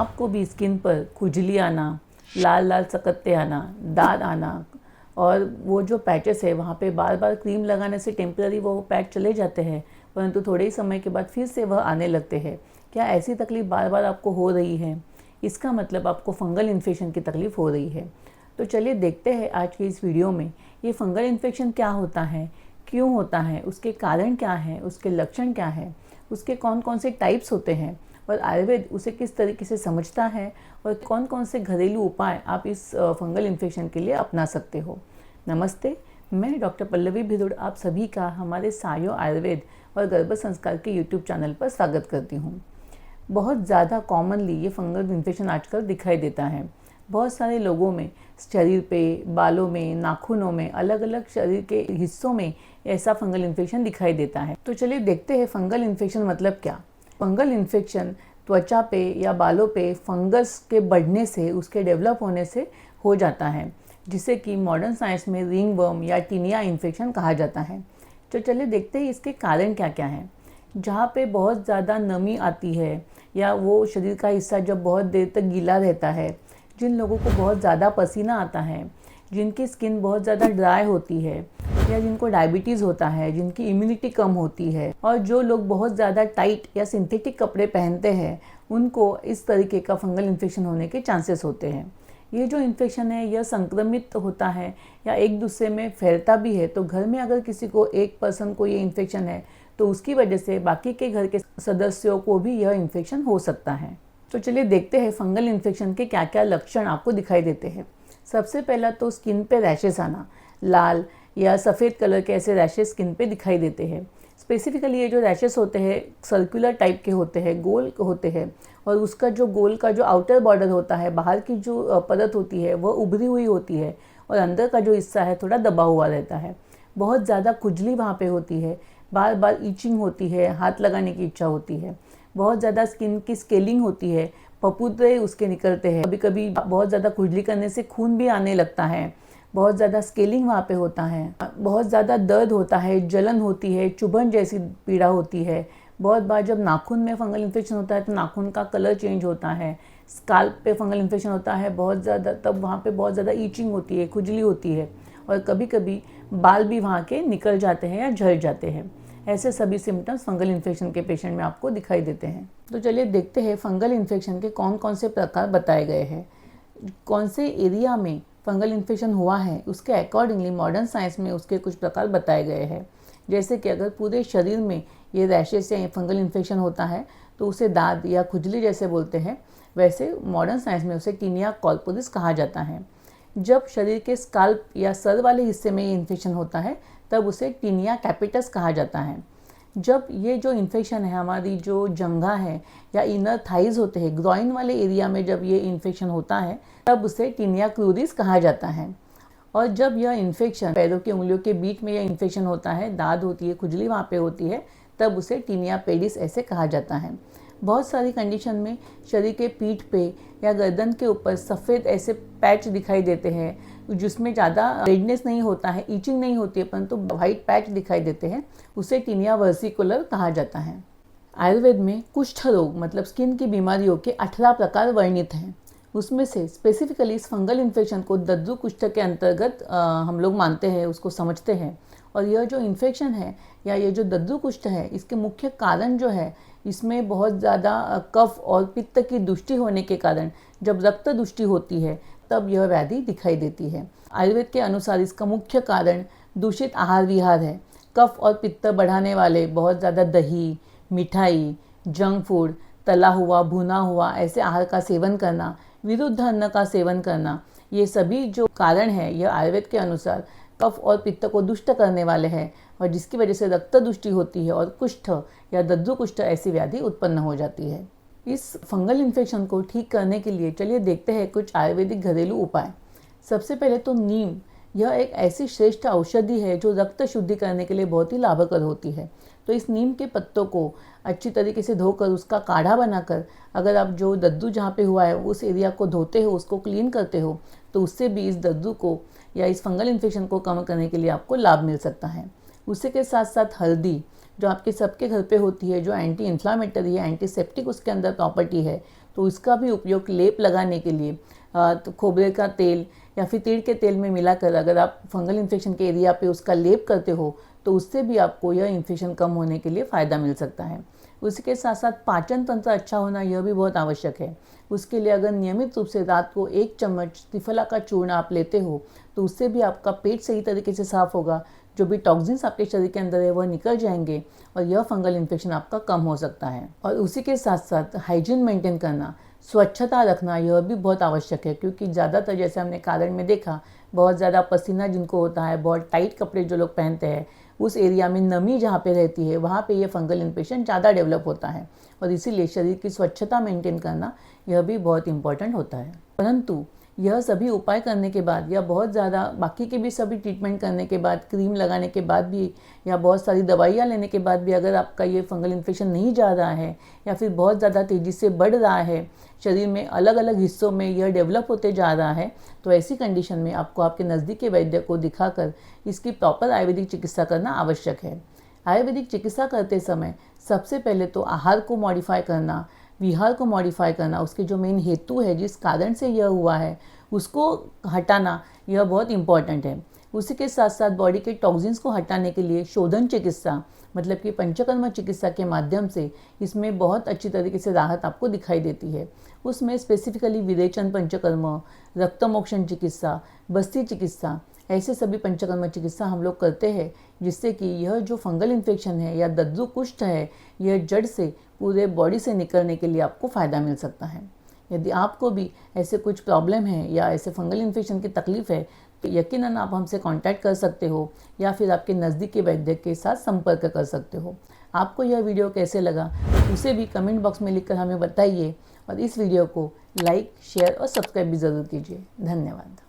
आपको भी स्किन पर खुजली आना, लाल लाल चकत्ते आना, दाग आना और वो जो पैचेस है वहाँ पे बार बार क्रीम लगाने से टेम्पररी वो पैच चले जाते हैं, परंतु थोड़े ही समय के बाद फिर से वह आने लगते हैं। क्या ऐसी तकलीफ़ बार बार आपको हो रही है? इसका मतलब आपको फंगल इन्फेक्शन की तकलीफ़ हो रही है। तो चलिए देखते हैं आज की इस वीडियो में ये फंगल इन्फेक्शन क्या होता है, क्यों होता है, उसके कारण क्या है, उसके लक्षण क्या है, उसके कौन कौन से टाइप्स होते हैं और आयुर्वेद उसे किस तरीके से समझता है और कौन कौन से घरेलू उपाय आप इस फंगल इन्फेक्शन के लिए अपना सकते हो। नमस्ते, मैं डॉक्टर पल्लवी भिदुड़ आप सभी का हमारे सायो आयुर्वेद और गर्भ संस्कार के यूट्यूब चैनल पर स्वागत करती हूँ। बहुत ज़्यादा कॉमनली ये फंगल इन्फेक्शन आजकल दिखाई देता है। बहुत सारे लोगों में शरीर पे, बालों में, नाखूनों में, अलग अलग शरीर के हिस्सों में ऐसा फंगल इन्फेक्शन दिखाई देता है। तो चलिए देखते हैं फंगल इन्फेक्शन मतलब क्या। फंगल इन्फेक्शन त्वचा पे या बालों पे फंगस के बढ़ने से, उसके डेवलप होने से हो जाता है, जिसे कि मॉडर्न साइंस में रिंग वर्म या टीनिया इन्फेक्शन कहा जाता है। तो चलिए देखते हैं इसके कारण क्या क्या हैं। जहाँ पे बहुत ज़्यादा नमी आती है या वो शरीर का हिस्सा जब बहुत देर तक गीला रहता है, जिन लोगों को बहुत ज़्यादा पसीना आता है, जिनकी स्किन बहुत ज़्यादा ड्राई होती है या जिनको डायबिटीज़ होता है, जिनकी इम्यूनिटी कम होती है और जो लोग बहुत ज़्यादा टाइट या सिंथेटिक कपड़े पहनते हैं, उनको इस तरीके का फंगल इन्फेक्शन होने के चांसेस होते हैं। ये जो इन्फेक्शन है यह संक्रमित होता है या एक दूसरे में फैलता भी है। तो घर में अगर किसी को, एक पर्सन को ये इन्फेक्शन है तो उसकी वजह से बाकी के घर के सदस्यों को भी यह इन्फेक्शन हो सकता है। तो चलिए देखते हैं फंगल इन्फेक्शन के क्या क्या लक्षण आपको दिखाई देते हैं। सबसे पहला तो स्किन पे रैशेस आना, लाल या सफ़ेद कलर के ऐसे रैशेस स्किन पे दिखाई देते हैं। स्पेसिफिकली ये जो रैशेस होते हैं सर्कुलर टाइप के होते हैं, गोल होते हैं और उसका जो गोल का जो आउटर बॉर्डर होता है, बाहर की जो परत होती है वह उभरी हुई होती है और अंदर का जो हिस्सा है थोड़ा दबा हुआ रहता है। बहुत ज़्यादा खुजली वहाँ पे होती है, बार बार ईचिंग होती है, हाथ लगाने की इच्छा होती है, बहुत ज़्यादा स्किन की स्केलिंग होती है, पपूते उसके निकलते हैं, कभी कभी बहुत ज़्यादा खुजली करने से खून भी आने लगता है, बहुत ज़्यादा स्केलिंग वहाँ पे होता है, बहुत ज़्यादा दर्द होता है, जलन होती है, चुभन जैसी पीड़ा होती है। बहुत बार जब नाखून में फंगल इन्फेक्शन होता है तो नाखून का कलर चेंज होता है। स्काल्प पे फंगल इन्फेक्शन होता है बहुत ज़्यादा, तब वहाँ पे बहुत ज़्यादा ईचिंग होती है, खुजली होती है और कभी कभी बाल भी वहाँ के निकल जाते हैं या झड़ जाते हैं। ऐसे सभी सिम्टम्स फंगल इन्फेक्शन के पेशेंट में आपको दिखाई देते हैं। तो चलिए देखते हैं फंगल इन्फेक्शन के कौन कौन से प्रकार बताए गए हैं, कौन से एरिया में फंगल इन्फेक्शन हुआ है उसके अकॉर्डिंगली मॉडर्न साइंस में उसके कुछ प्रकार बताए गए हैं। जैसे कि अगर पूरे शरीर में ये रैशेस या फंगल इन्फेक्शन होता है तो उसे दाद या खुजली जैसे बोलते हैं, वैसे मॉडर्न साइंस में उसे टीनिया कॉर्पोरिस कहा जाता है। जब शरीर के स्काल्प या सर वाले हिस्से में ये इन्फेक्शन होता है तब उसे टीनिया कैपिटस कहा जाता है। जब ये जो इन्फेक्शन है हमारी जो जंघा है या इनर थाइज होते हैं, ग्रॉइन वाले एरिया में जब ये इन्फेक्शन होता है तब उसे टीनिया क्रूरिस कहा जाता है। और जब यह इन्फेक्शन पैरों की उंगलियों के बीच में यह इन्फेक्शन होता है, दाद होती है, खुजली वहाँ पे होती है, तब उसे टीनिया पेडिस ऐसे कहा जाता है। बहुत सारी कंडीशन में शरीर के पीठ पे या गर्दन के ऊपर सफ़ेद ऐसे पैच दिखाई देते हैं जिसमें ज़्यादा रेडनेस नहीं होता है, ईचिंग नहीं होती है, परंतु वाइट पैच दिखाई देते हैं, उसे टीनिया वर्सिकुलर कहा जाता है। आयुर्वेद में कुष्ठ रोग मतलब स्किन की बीमारियों के 18 प्रकार वर्णित हैं। उसमें से स्पेसिफिकली इस फंगल इन्फेक्शन को दद्दू कुष्ठ के अंतर्गत हम लोग मानते हैं, उसको समझते हैं। और यह जो इन्फेक्शन है या ये जो दद्दू कुष्ठ है, इसके मुख्य कारण जो है, इसमें बहुत ज़्यादा कफ और पित्त की दुष्टि होने के कारण जब रक्त दुष्टि होती है तब यह व्याधि दिखाई देती है। आयुर्वेद के अनुसार इसका मुख्य कारण दूषित आहार विहार है। कफ और पित्त बढ़ाने वाले बहुत ज़्यादा दही, मिठाई, जंक फूड, तला हुआ, भुना हुआ ऐसे आहार का सेवन करना, विरुद्ध अन्न का सेवन करना, ये सभी जो कारण है यह आयुर्वेद के अनुसार कफ और पित्त को दुष्ट करने वाले हैं और जिसकी वजह से रक्त दुष्टि होती है और कुष्ठ या दद्दू कुष्ठ ऐसी व्याधि उत्पन्न हो जाती है। इस फंगल इन्फेक्शन को ठीक करने के लिए चलिए देखते हैं कुछ आयुर्वेदिक घरेलू उपाय। सबसे पहले तो नीम, यह एक ऐसी श्रेष्ठ औषधि है जो रक्त शुद्धि करने के लिए बहुत ही लाभकर होती है। तो इस नीम के पत्तों को अच्छी तरीके से धोकर उसका काढ़ा बनाकर अगर आप जो दद्दू जहाँ पे हुआ है उस एरिया को धोते हो, उसको क्लीन करते हो, तो उससे भी इस दद्दू को या इस फंगल इन्फेक्शन को कम करने के लिए आपको लाभ मिल सकता है। उसी के साथ साथ हल्दी जो आपके सबके घर पे होती है, जो एंटी इन्फ्लामेटरी है, एंटीसेप्टिक उसके अंदर प्रॉपर्टी है, तो इसका भी उपयोग लेप लगाने के लिए तो खोबरे का तेल या फिर तिल के तेल में मिलाकर अगर आप फंगल इन्फेक्शन के एरिया पे उसका लेप करते हो तो उससे भी आपको यह इन्फेक्शन कम होने के लिए फ़ायदा मिल सकता है। उसके साथ साथ पाचन तंत्र अच्छा होना यह भी बहुत आवश्यक है। उसके लिए अगर नियमित रूप से रात को 1 चम्मच त्रिफला का चूर्ण आप लेते हो तो उससे भी आपका पेट सही तरीके से साफ़ होगा, जो भी टॉक्सिन्स आपके शरीर के अंदर है वह निकल जाएंगे और यह फंगल इन्फेक्शन आपका कम हो सकता है। और उसी के साथ साथ हाइजीन मेंटेन करना, स्वच्छता रखना यह भी बहुत आवश्यक है, क्योंकि ज़्यादातर जैसे हमने कारण में देखा बहुत ज़्यादा पसीना जिनको होता है, बहुत टाइट कपड़े जो लोग पहनते हैं, उस एरिया में नमी जहाँ पे रहती है वहाँ पे ये फंगल इन्फेक्शन ज़्यादा डेवलप होता है और इसीलिए शरीर की स्वच्छता मेंटेन करना यह भी बहुत इंपॉर्टेंट होता है। परंतु यह सभी उपाय करने के बाद या बहुत ज़्यादा बाकी के भी सभी ट्रीटमेंट करने के बाद, क्रीम लगाने के बाद भी या बहुत सारी दवाइयाँ लेने के बाद भी अगर आपका ये फंगल इन्फेक्शन नहीं जा रहा है या फिर बहुत ज़्यादा तेज़ी से बढ़ रहा है, शरीर में अलग अलग हिस्सों में यह डेवलप होते जा रहा है, तो ऐसी कंडीशन में आपको आपके नज़दीकी वैद्य को दिखाकर इसकी प्रॉपर आयुर्वेदिक चिकित्सा करना आवश्यक है। आयुर्वेदिक चिकित्सा करते समय सबसे पहले तो आहार को मॉडिफाई करना, विहार को मॉडिफाई करना, उसके जो मेन हेतु है जिस कारण से यह हुआ है उसको हटाना, यह बहुत इंपॉर्टेंट है। उसी के साथ साथ बॉडी के टॉक्सिन्स को हटाने के लिए शोधन चिकित्सा मतलब कि पंचकर्म चिकित्सा के माध्यम से इसमें बहुत अच्छी तरीके से राहत आपको दिखाई देती है। उसमें स्पेसिफिकली विरेचन पंचकर्म, रक्तमोक्षण चिकित्सा, बस्ती चिकित्सा, ऐसे सभी पंचकर्म चिकित्सा हम लोग करते हैं, जिससे कि यह जो फंगल इन्फेक्शन है या दद्दू कुष्ठ है यह जड़ से पूरे बॉडी से निकलने के लिए आपको फ़ायदा मिल सकता है। यदि आपको भी ऐसे कुछ प्रॉब्लम है या ऐसे फंगल इन्फेक्शन की तकलीफ़ है तो यकीनन आप हमसे कांटेक्ट कर सकते हो या फिर आपके नज़दीकी वैद्य के साथ संपर्क कर सकते हो। आपको यह वीडियो कैसे लगा उसे भी कमेंट बॉक्स में लिखकर हमें बताइए और इस वीडियो को लाइक, शेयर और सब्सक्राइब भी ज़रूर कीजिए। धन्यवाद।